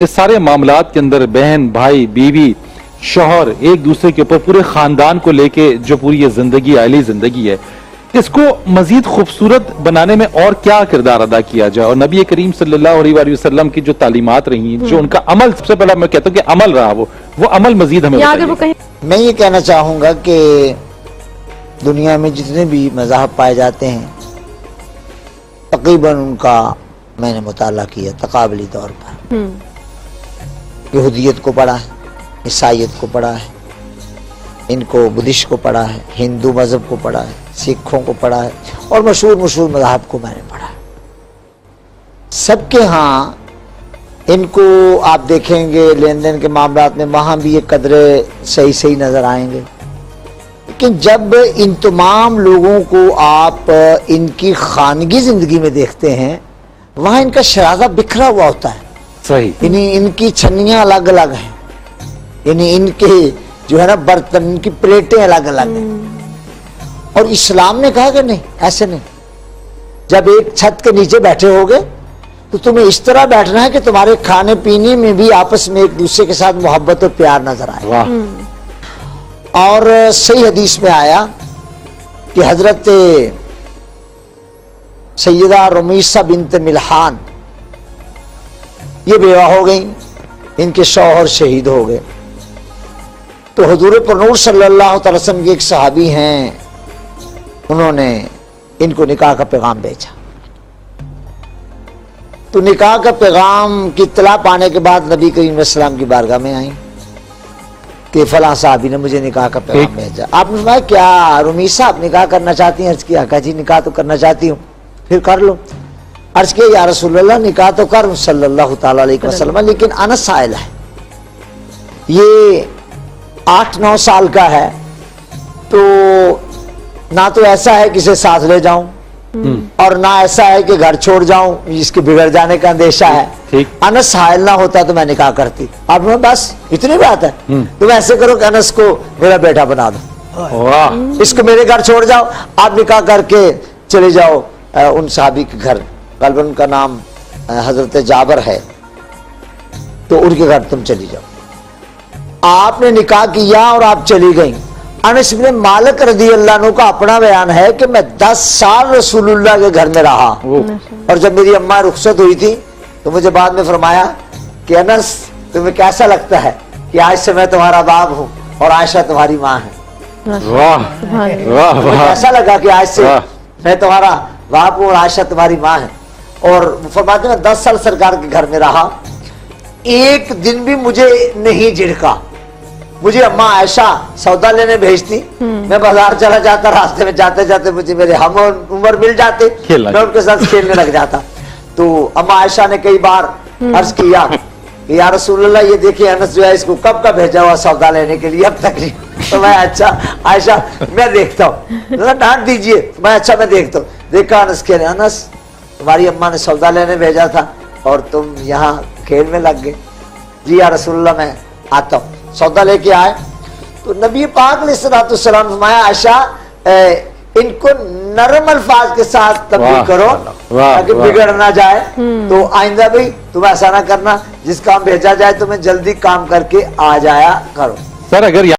اس سارے معاملات کے اندر بہن بھائی بیوی شوہر ایک دوسرے کے اوپر پورے خاندان کو لے کے جو پوری یہ زندگی عائلی زندگی ہے، اس کو مزید خوبصورت بنانے میں اور کیا کردار ادا کیا جائے؟ اور نبی کریم صلی اللہ علیہ وآلہ وسلم کی جو تعلیمات رہی ہیں، جو ان کا عمل، سب سے پہلا میں کہتا ہوں کہ عمل رہا، وہ عمل مزید ہمیں بتائیے۔ میں یہ کہنا چاہوں گا کہ دنیا میں جتنے بھی مذاہب پائے جاتے ہیں تقریباً ان کا میں نے مطالعہ کیا تقابلی طور پر۔ یہودیت کو پڑھا ہے، عیسائیت کو پڑھا ہے، ان کو بدھسٹ کو پڑھا ہے، ہندو مذہب کو پڑھا ہے، سکھوں کو پڑھا ہے، اور مشہور مذاہب کو میں نے پڑھا ہے۔ سب کے ہاں ان کو آپ دیکھیں گے لین دین کے معاملات میں وہاں بھی یہ قدرے صحیح نظر آئیں گے، لیکن جب ان تمام لوگوں کو آپ ان کی خانگی زندگی میں دیکھتے ہیں وہاں ان کا شرازہ بکھرا ہوا ہوتا ہے، صحیح، یعنی ان کی چھنیاں الگ الگ ہیں، یعنی ان کے جو ہے نا برتن، ان کی پلیٹیں الگ الگ ہیں۔ اور اسلام نے کہا کہ نہیں، ایسے نہیں، جب ایک چھت کے نیچے بیٹھے ہوگے تو تمہیں اس طرح بیٹھنا ہے کہ تمہارے کھانے پینے میں بھی آپس میں ایک دوسرے کے ساتھ محبت اور پیار نظر آئے۔ واہ۔ اور صحیح حدیث میں آیا کہ حضرت سیدہ رمیسہ بنت ملحان یہ بیوہ ہو گئیں، ان کے شوہر شہید ہو گئے، تو حضور پر نور صلی اللہ علیہ وسلم کے ایک صحابی ہیں، انہوں نے ان کو نکاح کا پیغام بھیجا۔ تو نکاح کا پیغام کی اطلاع پانے کے بعد نبی کریم علیہ السلام کی بارگاہ میں آئیں کہ فلاں صحابی نے مجھے نکاح کا پیغام بھیجا۔ آپ نے فرمایا کیا رمیسہ آپ نکاح کرنا چاہتی ہیں؟ عرض کیا، کہا جی نکاح تو کرنا چاہتی ہوں۔ پھر کر لو۔ عرض کیا یا رسول اللہ نکاح تو کر صلی اللہ تعالی علیہ وسلم، لیکن انس سائل ہے، یہ 8-9 سال کا ہے، تو نہ تو ایسا ہے کہ اسے ساتھ لے جاؤں اور نہ ایسا ہے کہ گھر چھوڑ جاؤں جس کے بگڑ جانے کا اندیشہ ہے۔ انس سائل نہ ہوتا تو میں نکاح کرتی۔ اب بس اتنی بات ہے، تم ایسے کرو کہ انس کو میرا بیٹا بنا دو، اس کو میرے گھر چھوڑ جاؤ، آپ نکاح کر کے چلے جاؤ ان صحابی کے گھر، غالباً ان کا نام حضرت جابر ہے، تو ان کے گھر تم چلی جاؤ۔ آپ نے نکاح کیا اور آپ چلی گئیں۔ انس بن مالک رضی اللہ عنہ کا اپنا بیان ہے کہ میں 10 سال رسول اللہ کے گھر میں رہا، اور جب میری اماں رخصت ہوئی تھی تو مجھے بعد میں فرمایا کہ انس تمہیں کیسا لگتا ہے کہ آج سے میں تمہارا باپ ہوں اور عائشہ تمہاری ماں ہے؟ مجھے ایسا لگا کہ آج سے میں تمہارا باپ ہوں اور عائشہ تمہاری ماں ہے۔ اور فرماتے ہیں 10 سال سرکار کے گھر میں رہا، ایک دن بھی مجھے نہیں جھڑکا۔ مجھے اماں عائشہ سودا لینے بھیجتی، میں بازار چلا جاتا، راستے میں جاتے جاتے مجھے میرے ہم عمر مل جاتے، میں ان کے ساتھ کھیلنے لگ جاتا۔ تو اماں عائشہ نے کئی بار عرض کیا کہ یا رسول اللہ یہ دیکھیے انس جو ہے اس کو کب کا بھیجا ہوا سودا لینے کے لیے، اب تک نہیں۔ تو میں اچھا عائشہ میں دیکھتا ہوں، ڈانٹ دیجئے، میں اچھا میں دیکھتا ہوں۔ دیکھا انس کہہ رہے انس تمہاری اماں نے سودا لینے بھیجا تھا اور تم یہاں کھیل میں لگ گئے۔ جی یا رسول اللہ میں آتا ہوں۔ سودا لے کے آئے تو نبی پاک علیہ الصلوۃ والسلام فرمایا عائشہ ان کو نرم الفاظ کے ساتھ تبلیغ کرو تاکہ بگڑ نہ جائے، تو آئندہ بھی تم ایسا نہ کرنا، جس کام بھیجا جائے تمہیں جلدی کام کر کے آ جایا کرو۔ سر اگر